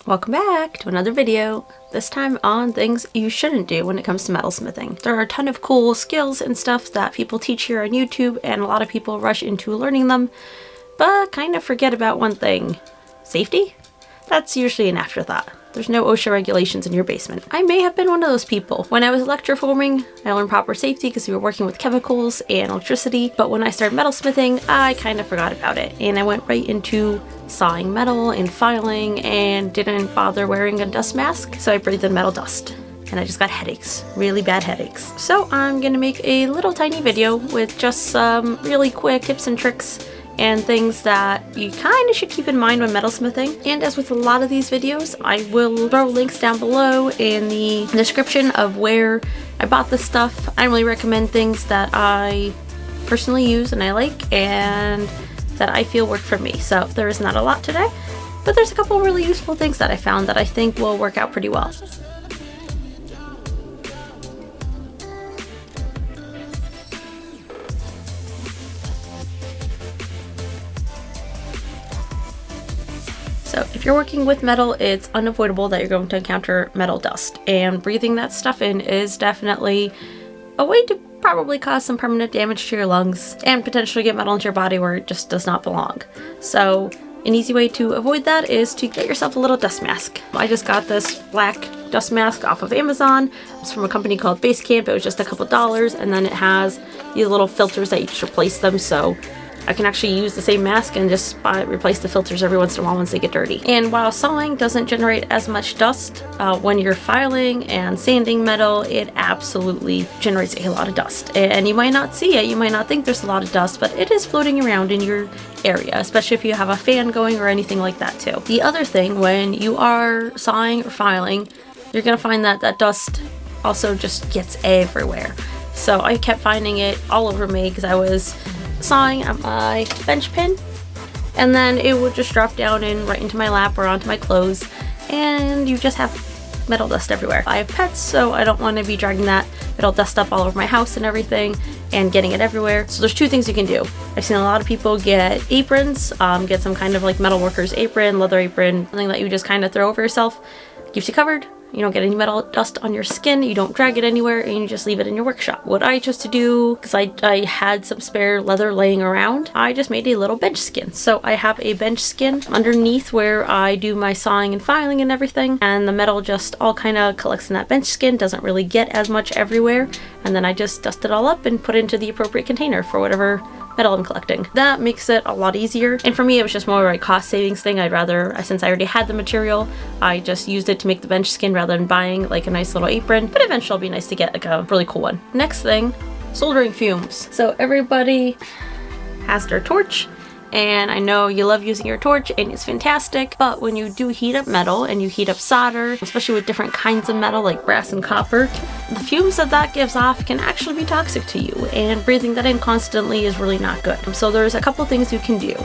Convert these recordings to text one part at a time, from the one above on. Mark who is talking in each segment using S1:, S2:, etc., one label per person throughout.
S1: Welcome back to another video, this time on things you shouldn't do when it comes to metalsmithing. There are a ton of cool skills and stuff that people teach here on YouTube, and a lot of people rush into learning them, but kind of forget about one thing. Safety? That's usually an afterthought. There's no OSHA regulations in your basement. I may have been one of those people. When I was electroforming, I learned proper safety because we were working with chemicals and electricity, but when I started metalsmithing, I kind of forgot about it, and I went right into sawing metal and filing and didn't bother wearing a dust mask, so I breathed in metal dust. And I just got headaches, really bad headaches. So I'm gonna make a little tiny video with just some really quick tips and tricks and things that you kind of should keep in mind when metalsmithing. And as with a lot of these videos, I will throw links down below in the description of where I bought this stuff. I really recommend things that I personally use and I like and that I feel work for me. So there is not a lot today, but there's a couple really useful things that I found that I think will work out pretty well. So if you're working with metal, it's unavoidable that you're going to encounter metal dust, and breathing that stuff in is definitely a way to probably cause some permanent damage to your lungs and potentially get metal into your body where it just does not belong. So an easy way to avoid that is to get yourself a little dust mask. I just got this black dust mask off of Amazon. It's from a company called Basecamp. It was just a couple dollars, and then it has these little filters that you just replace them, so I can actually use the same mask and just replace the filters every once in a while once they get dirty. And while sawing doesn't generate as much dust, when you're filing and sanding metal, it absolutely generates a lot of dust. And you might not see it, you might not think there's a lot of dust, but it is floating around in your area, especially if you have a fan going or anything like that too. The other thing, when you are sawing or filing, you're gonna find that that dust also just gets everywhere. So I kept finding it all over me because I was sawing at my bench pin, and then it would just drop down and right into my lap or onto my clothes, and you just have metal dust everywhere. I have pets, so I don't want to be dragging that metal dust up all over my house and everything and getting it everywhere. So there's two things you can do. I've seen a lot of people get aprons, get some kind of like metal worker's apron, leather apron, something that you just kind of throw over yourself. Keeps you covered. You don't get any metal dust on your skin, you don't drag it anywhere, and you just leave it in your workshop. What I chose to do, because I had some spare leather laying around, I just made a little bench skin. So I have a bench skin underneath where I do my sawing and filing and everything, and the metal just all kind of collects in that bench skin, doesn't really get as much everywhere, and then I just dust it all up and put it into the appropriate container for whatever metal I'm collecting. That makes it a lot easier, and for me it was just more of a cost savings thing. I'd rather, since I already had the material, I just used it to make the bench skin rather than buying like a nice little apron, but eventually it'll be nice to get like a really cool one. Next thing, soldering fumes. So everybody has their torch, and I know you love using your torch and it's fantastic, but when you do heat up metal and you heat up solder, especially with different kinds of metal like brass and copper, the fumes that gives off can actually be toxic to you, and breathing that in constantly is really not good. So there's a couple things you can do.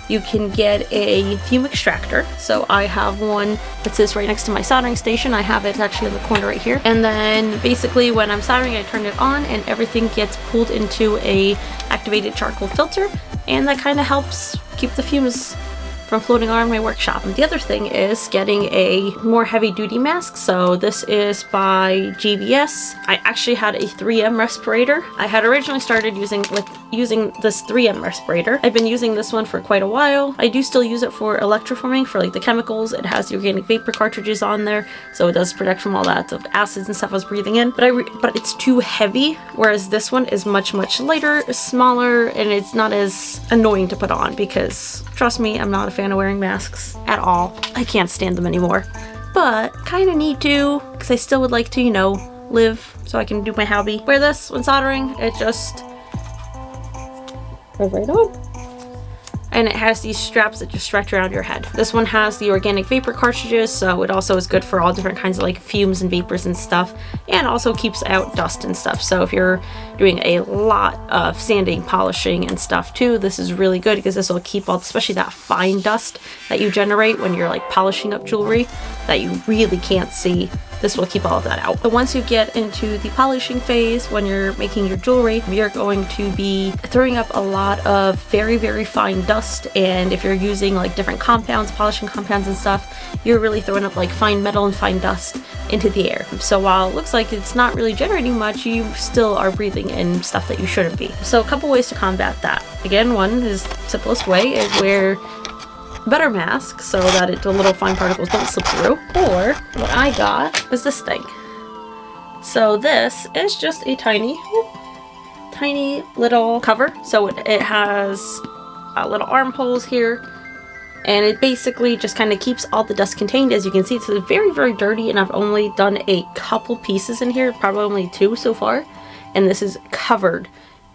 S1: You can get a fume extractor. So I have one that sits right next to my soldering station. I have it actually in the corner right here. And then basically when I'm soldering, I turn it on and everything gets pulled into a activated charcoal filter, and that kind of helps keep the fumes from floating around my workshop. And the other thing is getting a more heavy duty mask. So this is by GVS. I actually had a 3M respirator. I had originally started using this 3M respirator. I've been using this one for quite a while. I do still use it for electroforming for like the chemicals. It has the organic vapor cartridges on there, so it does protect from all that, the acids and stuff I was breathing in. But it's too heavy, whereas this one is much lighter, smaller, and it's not as annoying to put on, because trust me, I'm not a fan of wearing masks at all. I can't stand them anymore, but kind of need to, because I still would like to, you know, live so I can do my hobby. Wear this when soldering, it just goes right on. And it has these straps that just stretch around your head. This one has the organic vapor cartridges, so it also is good for all different kinds of like fumes and vapors and stuff, and also keeps out dust and stuff. So if you're doing a lot of sanding, polishing and stuff too, this is really good, because this will keep all, especially that fine dust that you generate when you're like polishing up jewelry that you really can't see this will keep all of that out. But once you get into the polishing phase, when you're making your jewelry, you're going to be throwing up a lot of very, very fine dust. And if you're using like different compounds, polishing compounds and stuff, you're really throwing up like fine metal and fine dust into the air. So while it looks like it's not really generating much, you still are breathing in stuff that you shouldn't be. So a couple ways to combat that. Again, one is simplest way is wear better mask so that the little fine particles don't slip through. Or what I got is this thing. So this is just a tiny little cover. So it has little armholes here, and it basically just kind of keeps all the dust contained. As you can see, it's very, very dirty, and I've only done a couple pieces in here, probably only 2 so far, and this is covered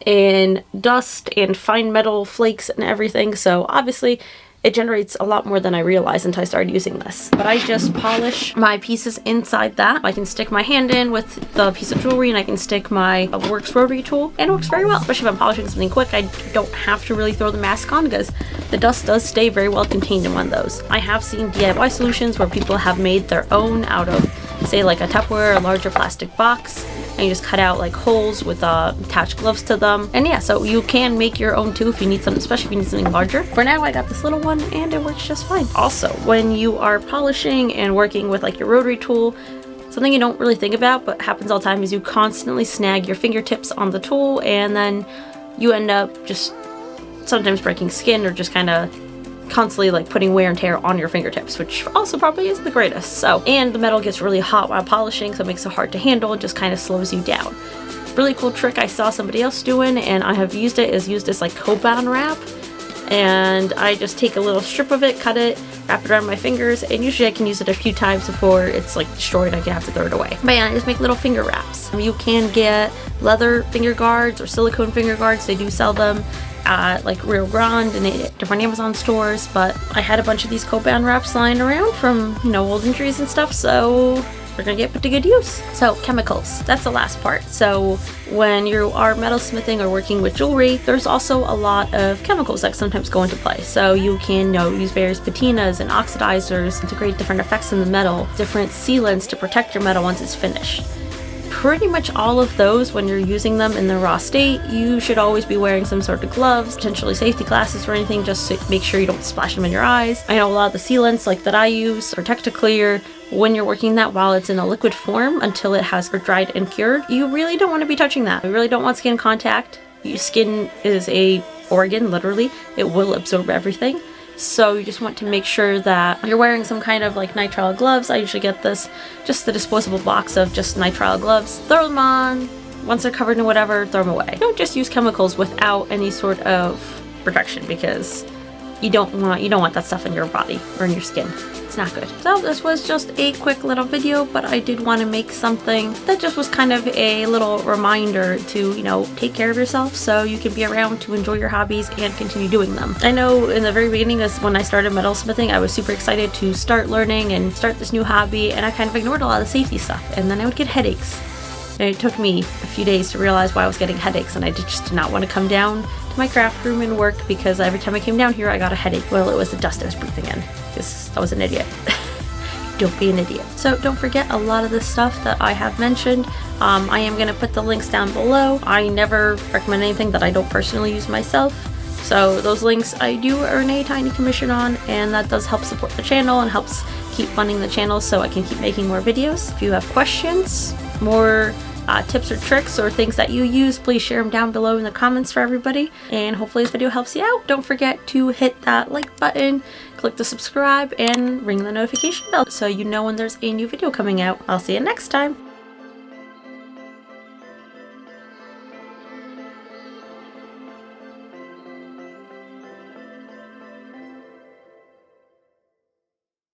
S1: in dust and fine metal flakes and everything. So obviously it generates a lot more than I realized until I started using this. But I just polish my pieces inside that. I can stick my hand in with the piece of jewelry, and I can stick my Works rotary tool, and it works very well. Especially if I'm polishing something quick, I don't have to really throw the mask on because the dust does stay very well contained in one of those. I have seen DIY solutions where people have made their own out of, say, like a Tupperware or larger plastic box, and you just cut out like holes with attached gloves to them. And yeah, so you can make your own too if you need something, especially if you need something larger. For now, I got this little one and it works just fine. Also, when you are polishing and working with like your rotary tool, something you don't really think about but happens all the time is you constantly snag your fingertips on the tool, and then you end up just sometimes breaking skin or just kind of constantly like putting wear and tear on your fingertips, which also probably isn't the greatest. So, and the metal gets really hot while polishing, so it makes it hard to handle and just kind of slows you down. Really cool trick I saw somebody else doing, and I have used it, is use this like coupon wrap, and I just take a little strip of it, cut it, wrap it around my fingers, and usually I can use it a few times before it's like destroyed. I can have to throw it away. But yeah, I just make little finger wraps. You can get leather finger guards or silicone finger guards. They do sell them at like Rio Grande and different Amazon stores, but I had a bunch of these coupon wraps lying around from, you know, old injuries and stuff, so we're gonna get put to good use. So chemicals, that's the last part. So when you are metal smithing or working with jewelry, there's also a lot of chemicals that sometimes go into play. So you can use various patinas and oxidizers to create different effects in the metal, different sealants to protect your metal once it's finished. Pretty much all of those, when you're using them in the raw state, you should always be wearing some sort of gloves, potentially safety glasses or anything, just to make sure you don't splash them in your eyes. I know a lot of the sealants like that I use, Protect to Clear, when you're working that while it's in a liquid form until it has dried and cured, you really don't want to be touching that. You really don't want skin contact. Your skin is a organ, literally. It will absorb everything. So you just want to make sure that you're wearing some kind of like nitrile gloves. I usually get this, just the disposable box of just nitrile gloves. Throw them on. Once they're covered in whatever, throw them away. Don't just use chemicals without any sort of protection, because you don't want that stuff in your body or in your skin. It's not good. So this was just a quick little video, but I did want to make something that just was kind of a little reminder to, take care of yourself so you can be around to enjoy your hobbies and continue doing them. I know in the very beginning, when I started metal smithing, I was super excited to start learning and start this new hobby, and I kind of ignored a lot of the safety stuff, and then I would get headaches. And it took me a few days to realize why I was getting headaches, and I just did not want to come down to my craft room and work because every time I came down here I got a headache. Well, it was the dust I was breathing in, because I was an idiot. Don't be an idiot. So don't forget a lot of the stuff that I have mentioned. I am going to put the links down below. I never recommend anything that I don't personally use myself. So those links I do earn a tiny commission on, and that does help support the channel and helps keep funding the channel so I can keep making more videos. If you have questions, more tips or tricks or things that you use, please share them down below in the comments for everybody, and hopefully this video helps you out. Don't forget to hit that like button, click the subscribe, and ring the notification bell so you know when there's a new video coming out. I'll see you next time.